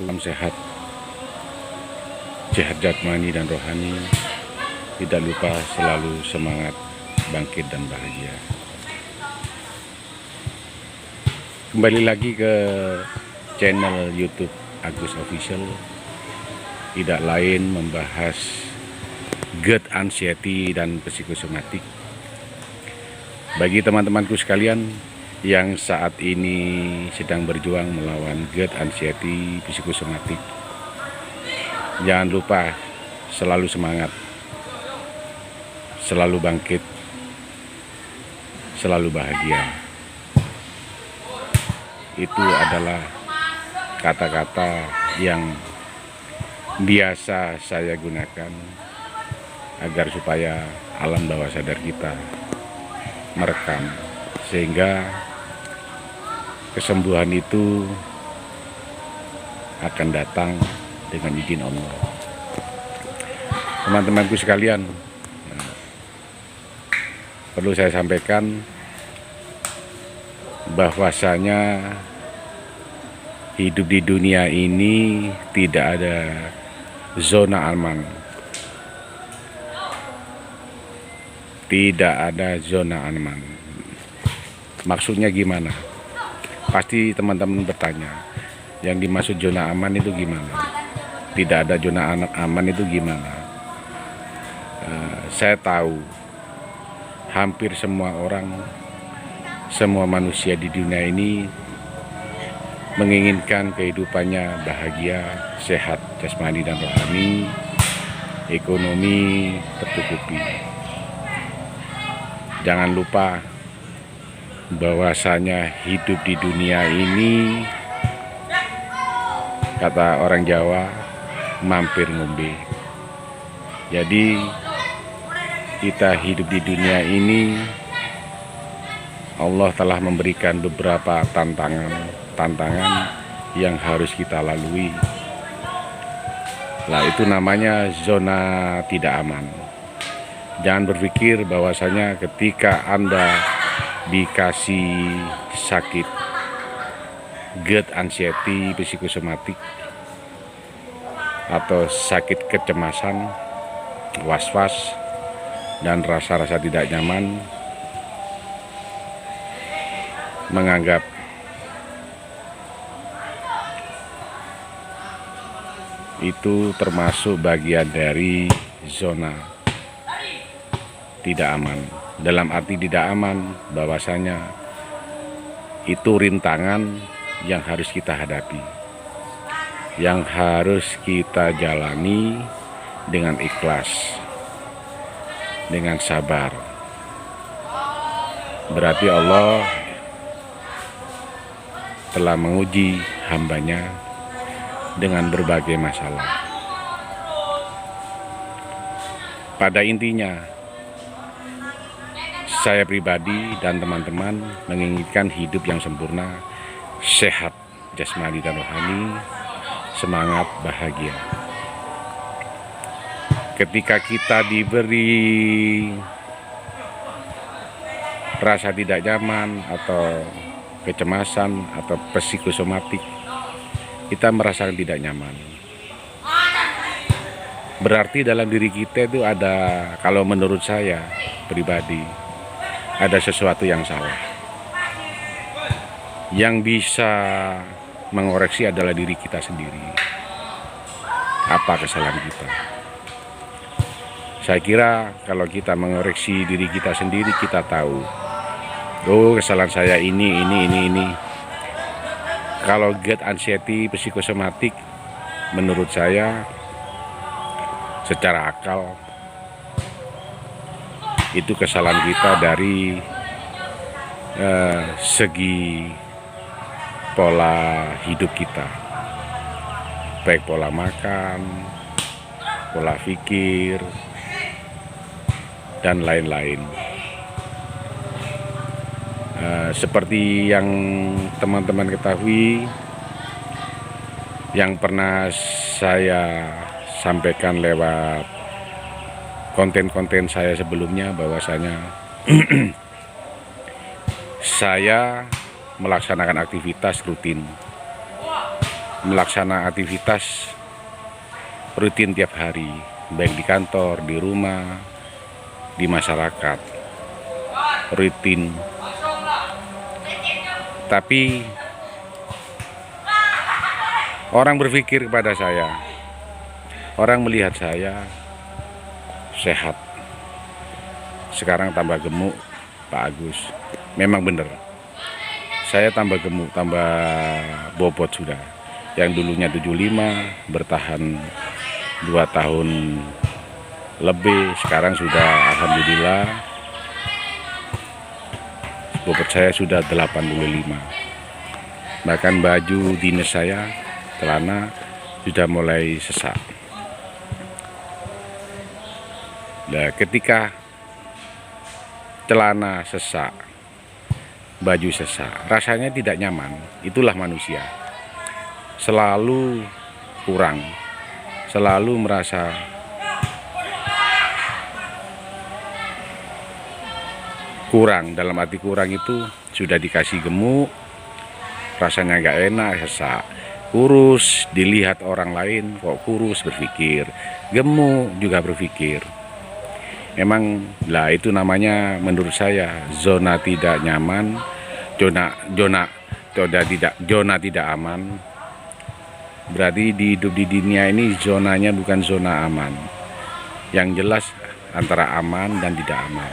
Salam sehat, sehat jasmani dan rohani. Tidak lupa selalu semangat, bangkit dan bahagia. Kembali lagi ke channel YouTube Agus Official. Tidak lain membahas GERD anxiety dan psikosomatik. Bagi teman-temanku sekalian yang saat ini sedang berjuang melawan GERD anxiety psikosomatik, jangan lupa selalu semangat, selalu bangkit, selalu bahagia. Itu adalah kata-kata yang biasa saya gunakan agar supaya alam bawah sadar kita merekam, sehingga kesembuhan itu akan datang dengan izin Allah. Teman-temanku sekalian, perlu saya sampaikan bahwasanya hidup di dunia ini tidak ada zona aman. Tidak ada zona aman. Maksudnya gimana? Pasti teman-teman bertanya, yang dimaksud zona aman itu gimana? Tidak ada zona aman itu gimana? Saya tahu hampir semua orang, semua manusia di dunia ini menginginkan kehidupannya bahagia, sehat jasmani dan rohani, ekonomi tercukupi. Jangan lupa bahwasanya hidup di dunia ini, kata orang Jawa, mampir ngombe. Jadi kita hidup di dunia ini, Allah telah memberikan beberapa tantangan yang harus kita lalui. Nah, itu namanya zona tidak aman. Jangan berpikir bahwasanya ketika Anda dikasih sakit GERD anxiety psikosomatik atau sakit kecemasan, was-was, dan rasa-rasa tidak nyaman, menganggap itu termasuk bagian dari zona tidak aman. Dalam arti tidak aman bahwasanya itu rintangan yang harus kita hadapi, yang harus kita jalani dengan ikhlas, dengan sabar. Berarti Allah telah menguji hambanya dengan berbagai masalah. Pada intinya, saya pribadi dan teman-teman menginginkan hidup yang sempurna, sehat jasmani dan rohani, semangat, bahagia. Ketika kita diberi rasa tidak nyaman atau kecemasan atau psikosomatik, kita merasakan tidak nyaman. Berarti dalam diri kita itu ada, kalau menurut saya pribadi, ada sesuatu yang salah. Yang bisa mengoreksi adalah diri kita sendiri. Apa kesalahan kita? Saya kira kalau kita mengoreksi diri kita sendiri, kita tahu, oh kesalahan saya ini. Kalau GERD anxiety psikosomatik, menurut saya secara akal itu kesalahan kita dari segi pola hidup kita, baik pola makan, pola pikir, dan lain-lain. Seperti yang teman-teman ketahui, yang pernah saya sampaikan lewat konten-konten saya sebelumnya, bahwasanya saya melaksanakan aktivitas rutin melaksanakan aktivitas rutin tiap hari, baik di kantor, di rumah, di masyarakat, rutin. Tapi orang berpikir kepada saya, orang melihat saya sehat, sekarang tambah gemuk, Pak Agus. Memang benar, saya tambah gemuk, tambah bobot sudah. Yang dulunya 75, bertahan 2 tahun lebih, sekarang sudah alhamdulillah bobot saya sudah 85. Bahkan baju dinas saya, celana, sudah mulai sesak. Nah, ketika celana sesak, baju sesak, rasanya tidak nyaman. Itulah manusia, selalu kurang, selalu merasa kurang. Dalam arti kurang itu sudah dikasih gemuk, rasanya nggak enak, sesak. Kurus, dilihat orang lain kok kurus, berpikir. Gemuk juga berpikir. Emang lah itu namanya menurut saya zona tidak nyaman, zona tidak aman. Berarti hidup di dunia ini zonanya bukan zona aman. Yang jelas antara aman dan tidak aman.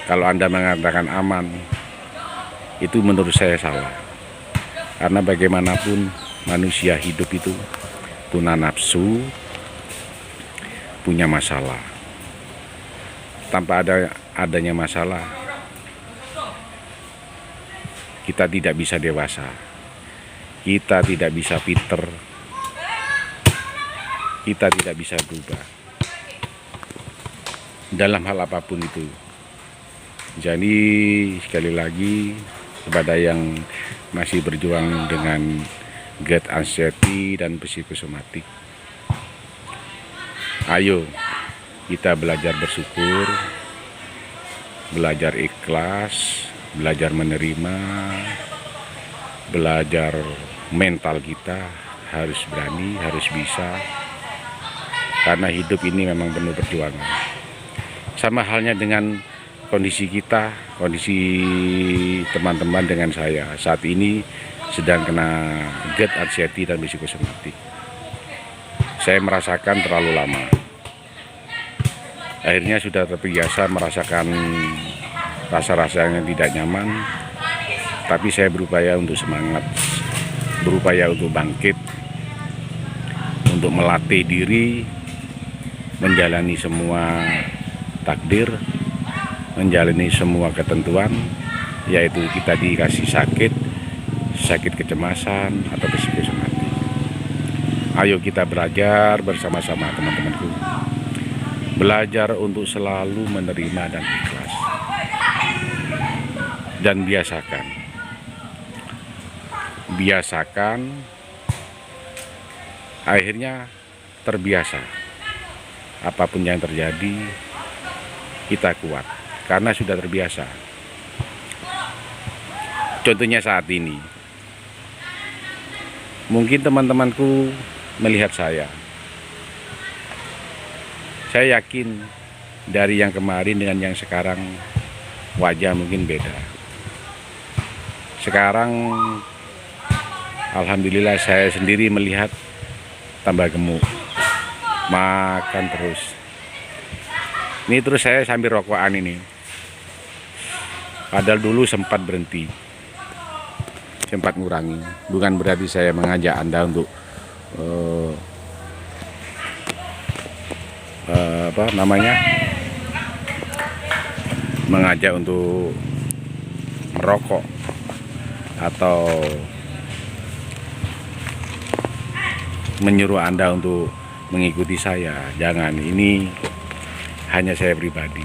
Kalau Anda mengatakan aman, itu menurut saya salah. Karena bagaimanapun manusia hidup itu punya nafsu, punya masalah. Tanpa adanya masalah, kita tidak bisa dewasa, kita tidak bisa pinter, kita tidak bisa berubah dalam hal apapun itu. Jadi sekali lagi kepada yang masih berjuang dengan GERD anxiety dan psikosomatik, ayo kita belajar bersyukur, belajar ikhlas, belajar menerima, belajar mental kita harus berani, harus bisa. Karena hidup ini memang penuh perjuangan. Sama halnya dengan kondisi kita, kondisi teman-teman dengan saya. Saat ini sedang kena GERD anxiety dan psikosomatik. Saya merasakan terlalu lama. Akhirnya sudah terbiasa merasakan rasa-rasa yang tidak nyaman, tapi saya berupaya untuk semangat, berupaya untuk bangkit, untuk melatih diri, menjalani semua takdir, menjalani semua ketentuan, yaitu kita dikasih sakit kecemasan atau psikosomatik. Ayo kita belajar bersama-sama teman-temanku. Belajar untuk selalu menerima dan ikhlas. Dan biasakan, akhirnya terbiasa. Apapun yang terjadi, kita kuat karena sudah terbiasa. Contohnya saat ini, mungkin teman-temanku melihat saya yakin dari yang kemarin dengan yang sekarang wajah mungkin beda. Sekarang alhamdulillah saya sendiri melihat tambah gemuk, makan terus. Ini terus saya sambil rokokan ini. Padahal dulu sempat berhenti, sempat ngurangi. Bukan berarti saya mengajak Anda untuk mengajak untuk merokok atau menyuruh Anda untuk mengikuti saya. Jangan, ini hanya saya pribadi,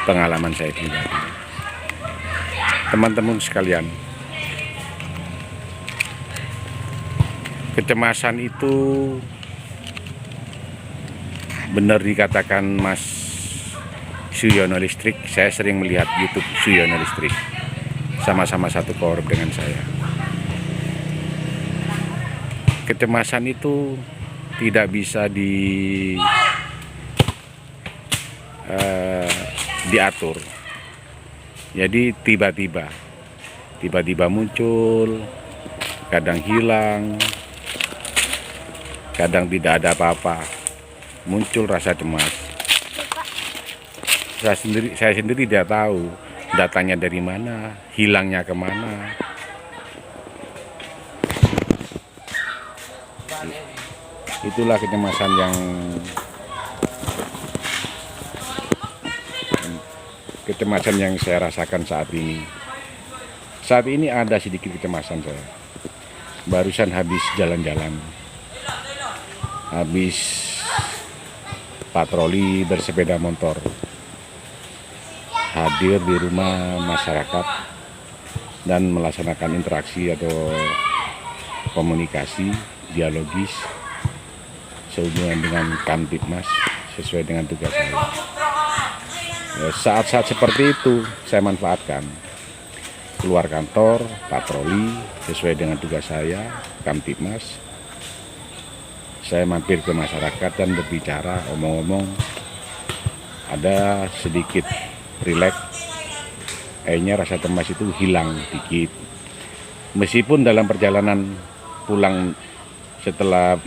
pengalaman saya pribadi. Teman-teman sekalian, kecemasan itu benar dikatakan Mas Suyono Listrik. Saya sering melihat YouTube Suyono Listrik, sama-sama satu korup dengan saya. kecemasan itu tidak bisa diatur. Jadi tiba-tiba muncul, kadang hilang, kadang tidak ada apa-apa, muncul rasa cemas. Saya sendiri tidak tahu datanya dari mana, hilangnya kemana. Itulah kecemasan yang saya rasakan saat ini. Saat ini ada sedikit kecemasan saya. Barusan habis jalan-jalan, habis patroli bersepeda motor, hadir di rumah masyarakat dan melaksanakan interaksi atau komunikasi dialogis sehubungan dengan Kamtibmas sesuai dengan tugas saya. Saat-saat seperti itu saya manfaatkan, keluar kantor, patroli sesuai dengan tugas saya, Kamtibmas. Saya mampir ke masyarakat dan berbicara, omong-omong, ada sedikit rileks. Kayaknya rasa cemas itu hilang dikit. Meskipun dalam perjalanan pulang setelah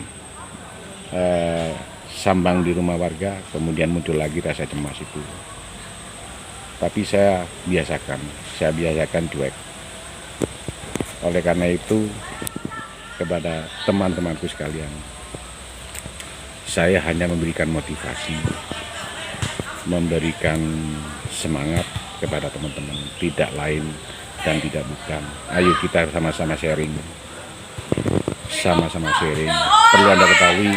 sambang di rumah warga, kemudian muncul lagi rasa cemas itu. Tapi saya biasakan cuek. Oleh karena itu, kepada teman-temanku sekalian, saya hanya memberikan motivasi, memberikan semangat kepada teman-teman, tidak lain dan tidak bukan. Ayo kita sama-sama sharing. Perlu Anda ketahui,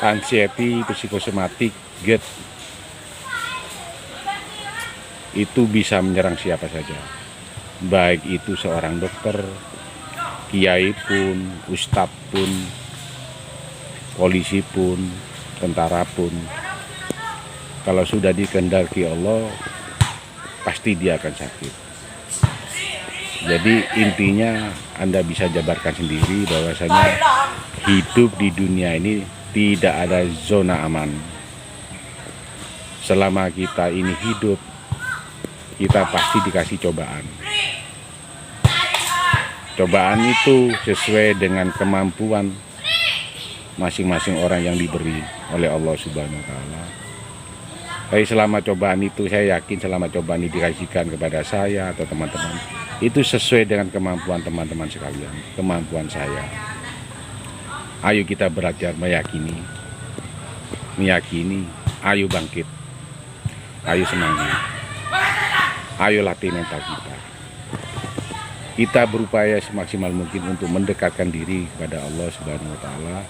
anxiety psikosomatik GERD itu bisa menyerang siapa saja, baik itu seorang dokter, kiai pun, ustadz pun, polisi pun, tentara pun. Kalau sudah dikehendaki Allah, pasti dia akan sakit. Jadi intinya Anda bisa jabarkan sendiri bahwasanya hidup di dunia ini tidak ada zona aman. Selama kita ini hidup, kita pasti dikasih cobaan. Cobaan itu sesuai dengan kemampuan masing-masing orang yang diberi oleh Allah Subhanahu wa Ta'ala. Tapi selama cobaan itu, saya yakin selama cobaan ini dikasihkan kepada saya atau teman-teman, itu sesuai dengan kemampuan teman-teman sekalian, kemampuan saya. Ayo kita belajar meyakini, ayo bangkit, ayo semangat, ayo latih mental kita. Kita berupaya semaksimal mungkin untuk mendekatkan diri kepada Allah Subhanahu wa Ta'ala.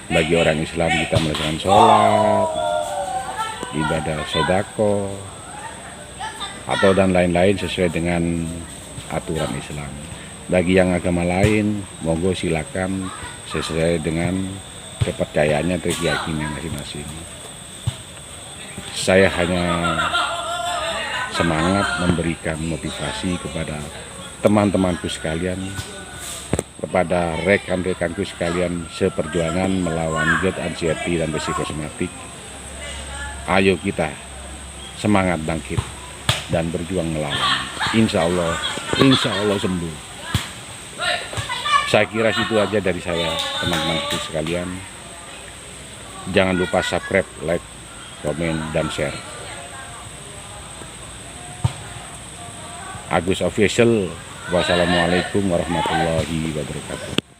Bagi orang Islam, kita melakukan sholat, ibadah sedekah, atau dan lain-lain sesuai dengan aturan Islam. Bagi yang agama lain, monggo silakan sesuai dengan kepercayaannya atau keyakinan masing-masing. Saya hanya semangat memberikan motivasi kepada teman-temanku sekalian, kepada rekan-rekanku sekalian seperjuangan melawan GERD, anxiety, dan psikosomatik. Ayo kita semangat bangkit dan berjuang melawan. Insya Allah sembuh. Saya kira itu aja dari saya, teman-temanku sekalian. Jangan lupa subscribe, like, komen, dan share. Agus Official. Wassalamualaikum warahmatullahi wabarakatuh.